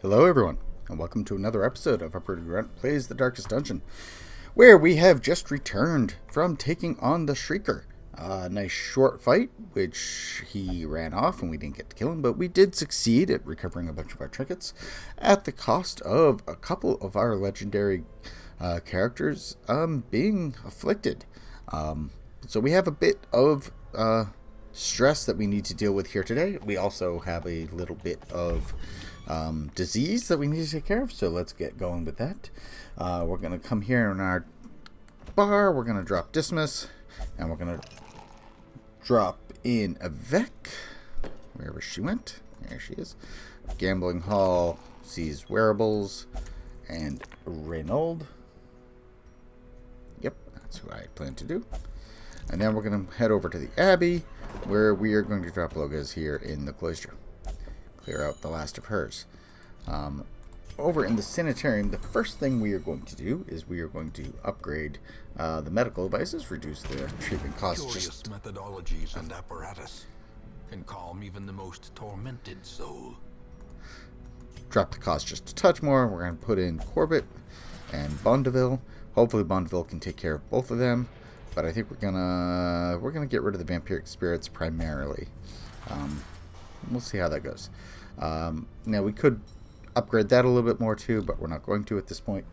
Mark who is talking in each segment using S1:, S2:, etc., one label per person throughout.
S1: Hello everyone, and welcome to another episode of UGPlays The Darkest Dungeon, where we have just returned from taking on the Shrieker. A nice short fight, which he ran off and we didn't get to kill him, but we did succeed at recovering a bunch of our trinkets at the cost of a couple of our legendary characters being afflicted. So we have a bit of stress that we need to deal with here today. We also have a little bit of disease that we need to take care of, so let's get going with that. We're going to come here in our bar, we're going to drop Dismas, and we're going to drop in Avec, wherever she went. There she is. Gambling Hall sees Wearables and Reynold. Yep, that's what I plan to do. And then we're going to head over to the Abbey, where we are going to drop Logas here in the cloister. Clear out the last of hers. Over in the sanitarium, the first thing we are going to do is we are going to upgrade the medical devices, reduce the treatment costs.
S2: Curious methodologies and apparatus can calm even the most tormented soul.
S1: Drop the cost just a touch more. We're going to put in Corbett and Bondeville. Hopefully Bondeville can take care of both of them, but I think we're gonna get rid of the vampiric spirits primarily. We'll see how that goes. Now we could upgrade that a little bit more too, but we're not going to at this point.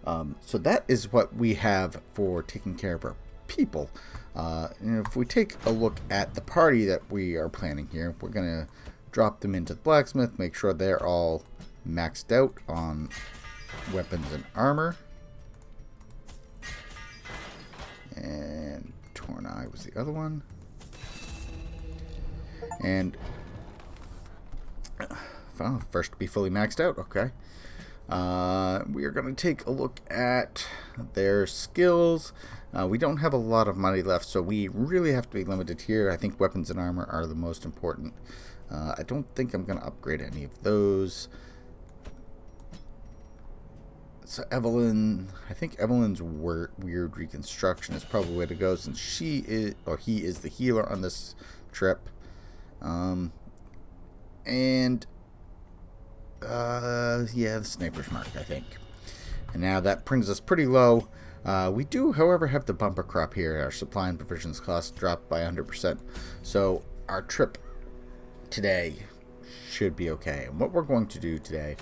S1: So that is what we have for taking care of our people. And if we take a look at the party that we are planning here, we're going to drop them into the blacksmith, make sure they're all maxed out on weapons and armor. And Tournai was the other one. And first to be fully maxed out, okay. We are going to take a look at their skills. We don't have a lot of money left, so we really have to be limited here. I think weapons and armor are the most important. I don't think I'm going to upgrade any of those. So Evelyn, I think Evelyn's weird reconstruction is probably the way to go, since she is, or he is the healer on this trip. Yeah, the sniper's mark, I think. And now that brings us pretty low. We do, however, have the bumper crop here. Our supply and provisions cost dropped by 100%. So our trip today should be okay. And what we're going to do today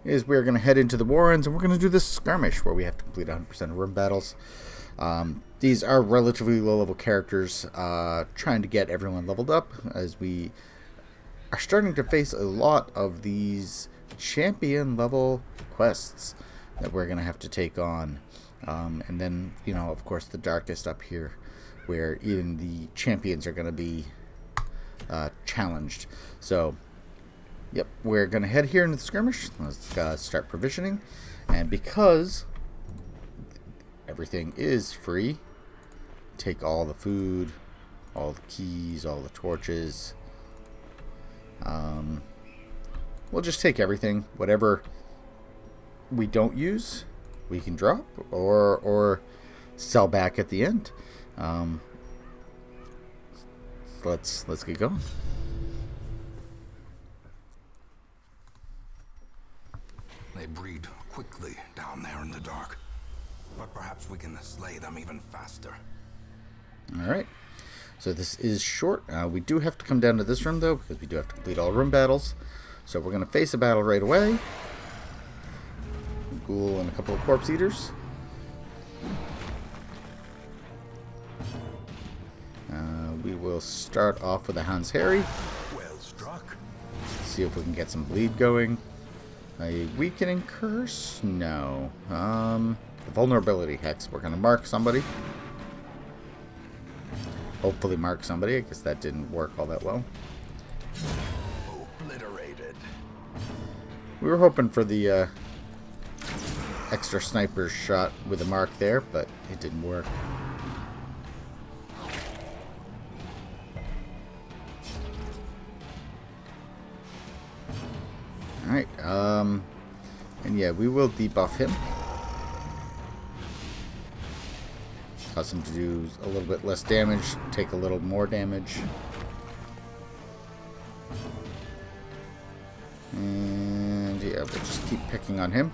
S1: is we're going to head into the Warrens, and we're going to do this skirmish where we have to complete 100% of room battles. These are relatively low-level characters, trying to get everyone leveled up, as we are starting to face a lot of these champion-level quests that we're going to have to take on. And then, you know, of course, the darkest up here, where even the champions are going to be challenged. So, yep, we're going to head here into the skirmish. Let's start provisioning. And because everything is free, take all the food, all the keys, all the torches. We'll just take everything. Whatever we don't use, we can drop or sell back at the end. Let's get going.
S2: They breed quickly down there in the dark, but perhaps we can slay them even faster.
S1: Alright, so this is short. We do have to come down to this room though, because we do have to complete all room battles. So we're going to face a battle right away. Ghoul and a couple of corpse eaters. We will start off with a Hans Harry.
S2: Well struck.
S1: See if we can get some bleed going. A weakening curse? No. The vulnerability hex. We're going to mark somebody. Hopefully mark somebody. I guess that didn't work all that well.
S2: Obliterated.
S1: We were hoping for the extra sniper shot with a mark there, but it didn't work. Alright, and yeah, we will debuff him. Cause him to do a little bit less damage, take a little more damage. And yeah, we'll just keep picking on him.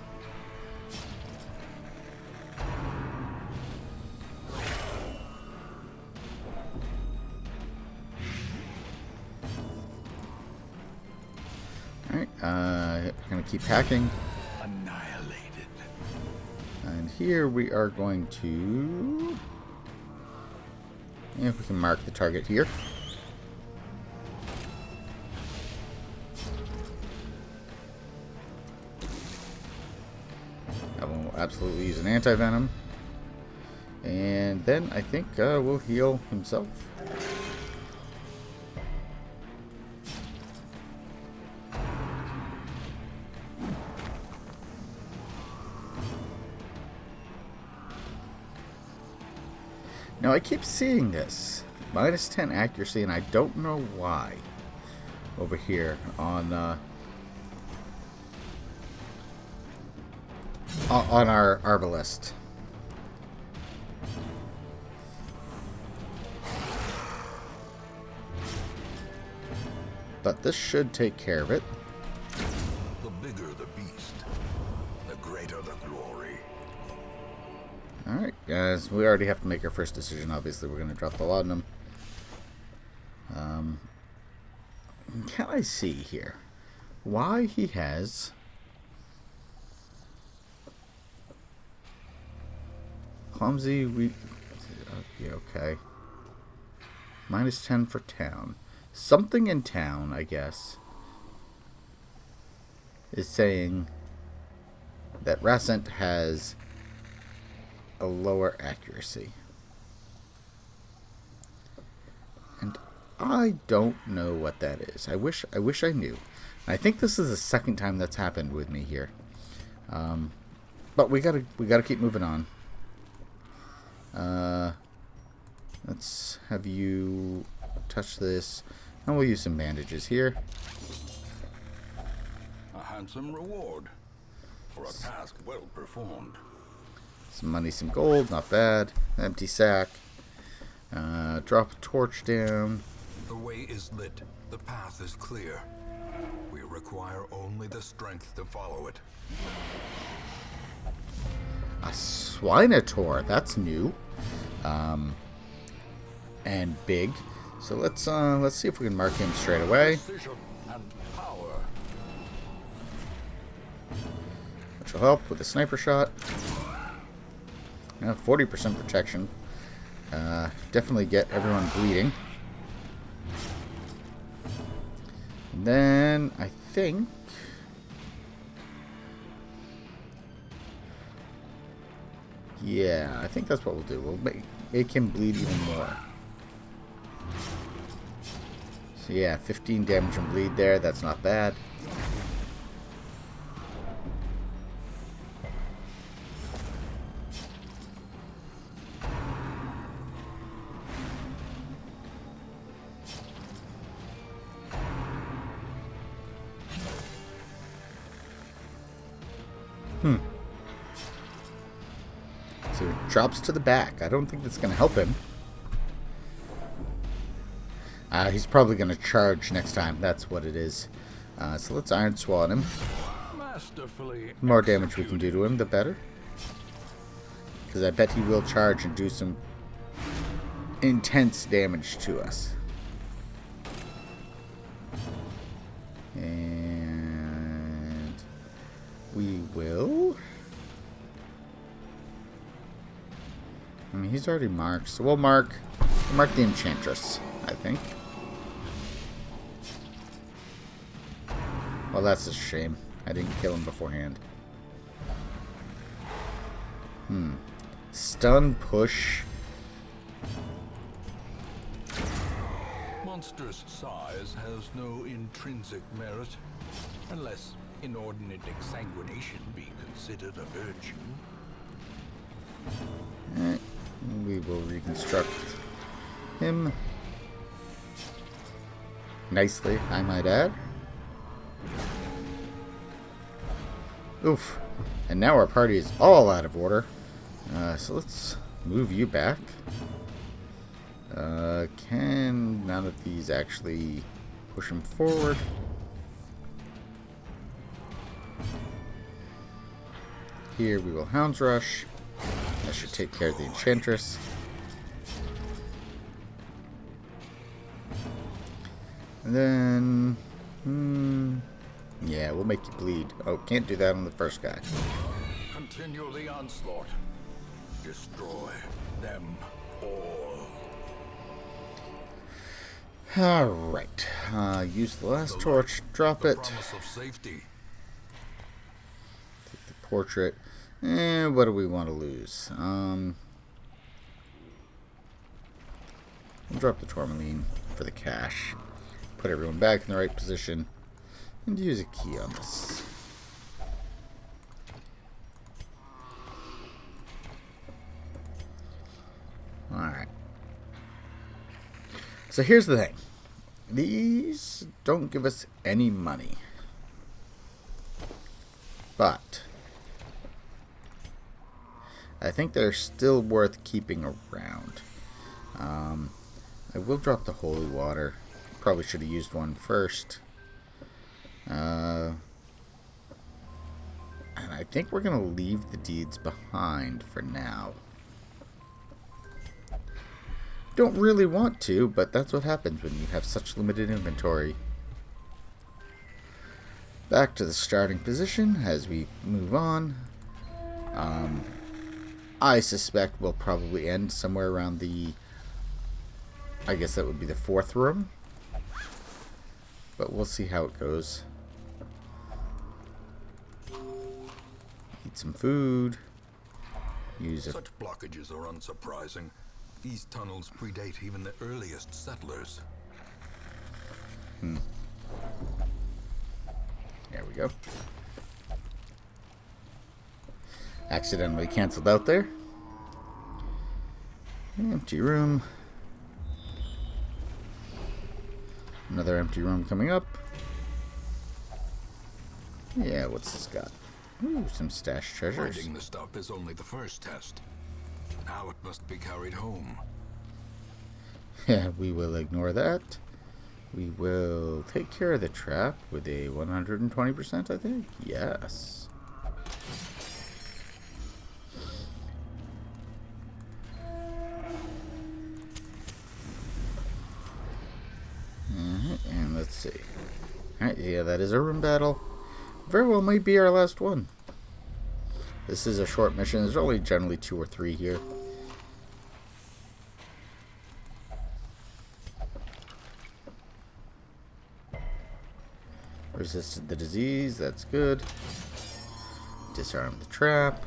S1: Alright, gonna keep hacking.
S2: Annihilated.
S1: And here we are going to... yeah, we can mark the target here. Evelyn will absolutely use an anti-venom. And then I think we'll heal himself. Now I keep seeing this. Minus 10 accuracy, and I don't know why. Over here on our Arbalest. But this should take care of it.
S2: The bigger the beast, the greater the glory.
S1: Alright, guys, we already have to make our first decision. Obviously, we're going to drop the laudanum. Can I see here why he has clumsy? Okay. Minus 10 for town. Something in town, I guess, is saying that Rassent has a lower accuracy. And I don't know what that is. I wish I knew. I think this is the second time that's happened with me here. But we gotta keep moving on. Let's have you touch this, and we'll use some bandages here.
S2: A handsome reward for a task well performed.
S1: Some money, some gold, not bad. Empty sack. Drop a torch down.
S2: The way is lit. The path is clear. We require only the strength to follow it.
S1: A Swinator, that's new. And big. So let's see if we can mark him straight away.
S2: Precision and power.
S1: Which will help with a sniper shot. 40% protection. Definitely get everyone bleeding. And then I think I think that's what we'll do. We'll make him bleed even more. So yeah, 15 damage and bleed there. That's not bad. So it drops to the back. I don't think that's going to help him. He's probably going to charge next time. That's what it is. So let's Iron Swat him.
S2: Masterfully
S1: The more damage we can do to him, the better. Because I bet he will charge and do some intense damage to us. And we will... I mean, he's already marked, so we'll mark the Enchantress, I think. Well, that's a shame. I didn't kill him beforehand. Stun, push.
S2: monstrous size has no intrinsic merit, unless inordinate exsanguination be considered a virtue.
S1: Alright, we will reconstruct him nicely, I might add. Oof. And now our party is all out of order. So let's move you back. Can none of these actually push him forward? here we will Hound's Rush. That should take care of the Enchantress. And then... yeah, we'll make you bleed. Oh, can't do that on the first guy.
S2: Continue the onslaught. Destroy them all.
S1: Alright. Use the last torch. Drop it.
S2: Promise of safety.
S1: Take the portrait. And what do we want to lose? We'll drop the tourmaline for the cash. Put everyone back in the right position. And use a key on this. Alright. So here's the thing. These don't give us any money. But I think they're still worth keeping around. I will drop the holy water. Probably should have used one first. And I think we're going to leave the deeds behind for now. Don't really want to, but that's what happens when you have such limited inventory. Back to the starting position as we move on. I suspect we'll probably end somewhere around the... I guess that would be the 4th room. But we'll see how it goes. Eat some food. Use it.
S2: Such blockages are unsurprising. These tunnels predate even the earliest settlers.
S1: There we go. Accidentally cancelled out there. Empty room. Another empty room coming up. Yeah, what's this got? Ooh, some stashed treasures.
S2: Finding the stuff is only the first test. Now it must be carried home.
S1: Yeah, we will ignore that. We will take care of the trap with a 120%, I think. Yes. And let's see. Alright, yeah, that is a room battle. Very well might be our last one. This is a short mission. There's only generally 2 or 3 here. Resisted the disease. That's good. Disarm the trap.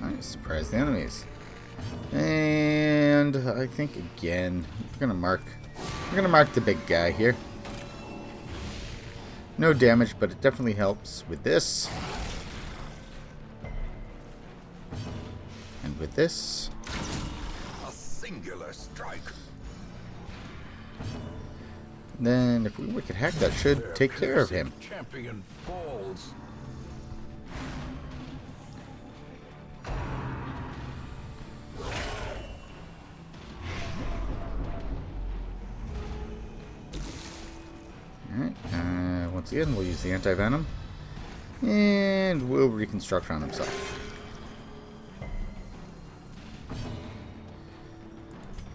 S1: Alright, surprise the enemies. And I think again we're gonna mark the big guy here. No damage, but it definitely helps with this. And with this.
S2: A singular strike.
S1: Then if we wicked hack, that should take care of him.
S2: Champion falls.
S1: Alright, once again we'll use the anti-venom. And we'll reconstruct on himself.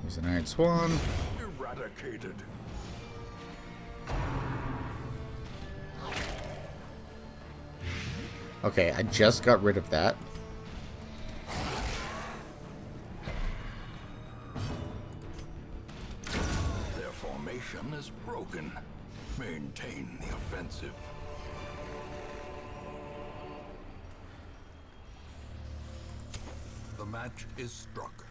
S1: Use an Iron Swan.
S2: Eradicated.
S1: Okay, I just got rid of that.
S2: Their formation is broken. Maintain the offensive. The match is struck.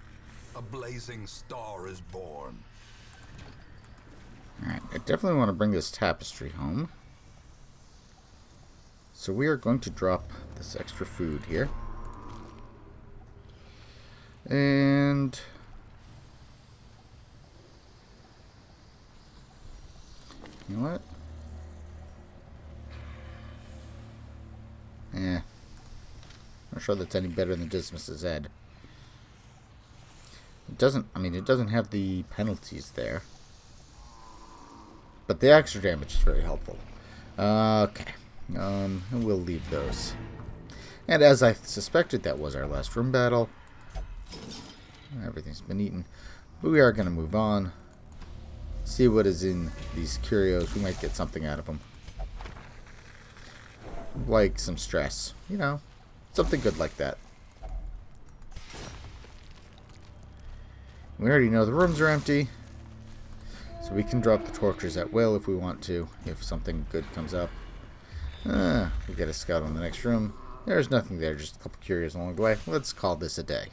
S2: A blazing star is born.
S1: Alright, I definitely want to bring this tapestry home. So we are going to drop this extra food here. And you know what? Yeah. Not sure that's any better than Dismas's head. It doesn't, I mean, it doesn't have the penalties there. But the extra damage is very helpful. Okay. We'll leave those. And as I suspected, that was our last room battle. Everything's been eaten. But we are going to move on. See what is in these curios. We might get something out of them. Like some stress. You know, something good like that. We already know the rooms are empty. So we can drop the torches at will if we want to. If something good comes up. We get a scout on the next room. There's nothing there. Just a couple curios along the way. Let's call this a day.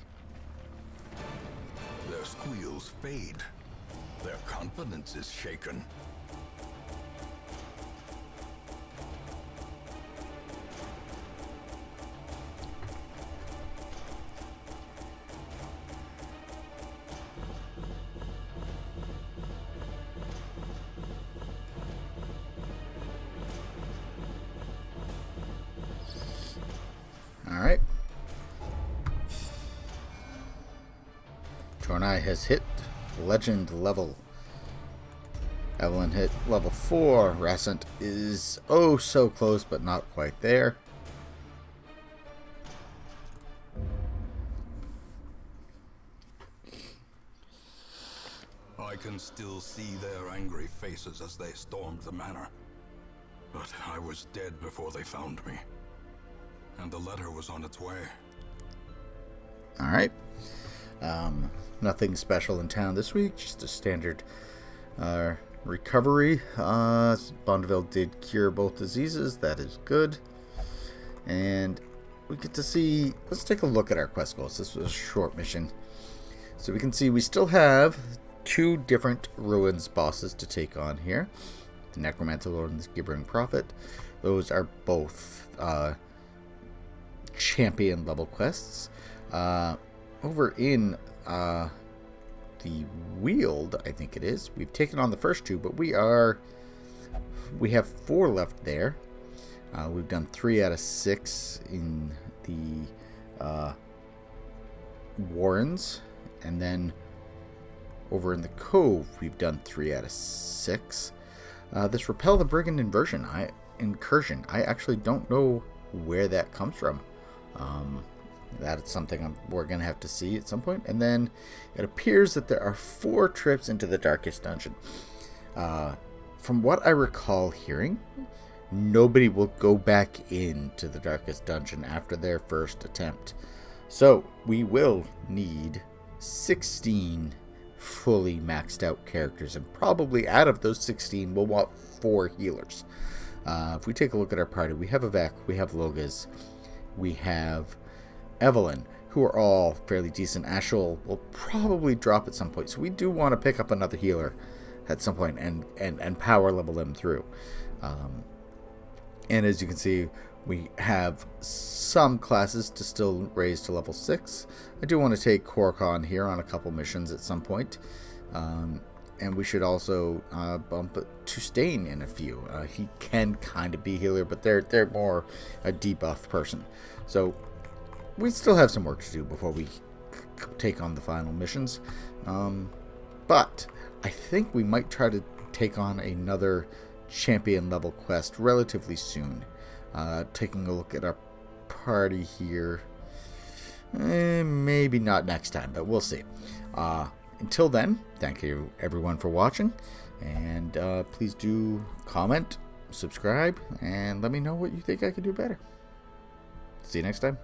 S2: Their squeals fade. Their confidence is shaken.
S1: Alright. Tournai has hit legend level. Evelyn hit level 4. Rassent is oh so close, but not quite there.
S2: I can still see their angry faces as they stormed the manor. But I was dead before they found me. And the letter was on its way.
S1: Alright. Nothing special in town this week. Just a standard recovery. Bondeville did cure both diseases. That is good. And we get to see... Let's take a look at our quest goals. This was a short mission. So we can see we still have 2 different ruins bosses to take on here. The Necromancer Lord and the Gibbering Prophet. Those are both... champion level quests. Over in the Weald, I think it is, we've taken on the first 2, but we have 4 left there. We've done 3 out of 6 in the Warrens, and then over in the Cove we've done 3 out of 6. This Repel the Brigand incursion, I actually don't know where that comes from. That's something we're going to have to see at some point. And then it appears that there are 4 trips into the Darkest Dungeon. From what I recall hearing, nobody will go back into the Darkest Dungeon after their first attempt. So we will need 16 fully maxed out characters. And probably out of those 16, we'll want 4 healers. If we take a look at our party, we have Vec, we have Logas, we have Evelyn, who are all fairly decent. Ashel will probably drop at some point, so we do want to pick up another healer at some point and power level them through. And as you can see, we have some classes to still raise to level 6. I do want to take Korkon here on a couple missions at some point. And we should also bump to Stain in a few. He can kind of be healer, but they're more a debuff person. So we still have some work to do before we take on the final missions. But I think we might try to take on another champion level quest relatively soon. Taking a look at our party here. Maybe not next time, but we'll see. Until then, thank you everyone for watching, and please do comment, subscribe, and let me know what you think I could do better. See you next time.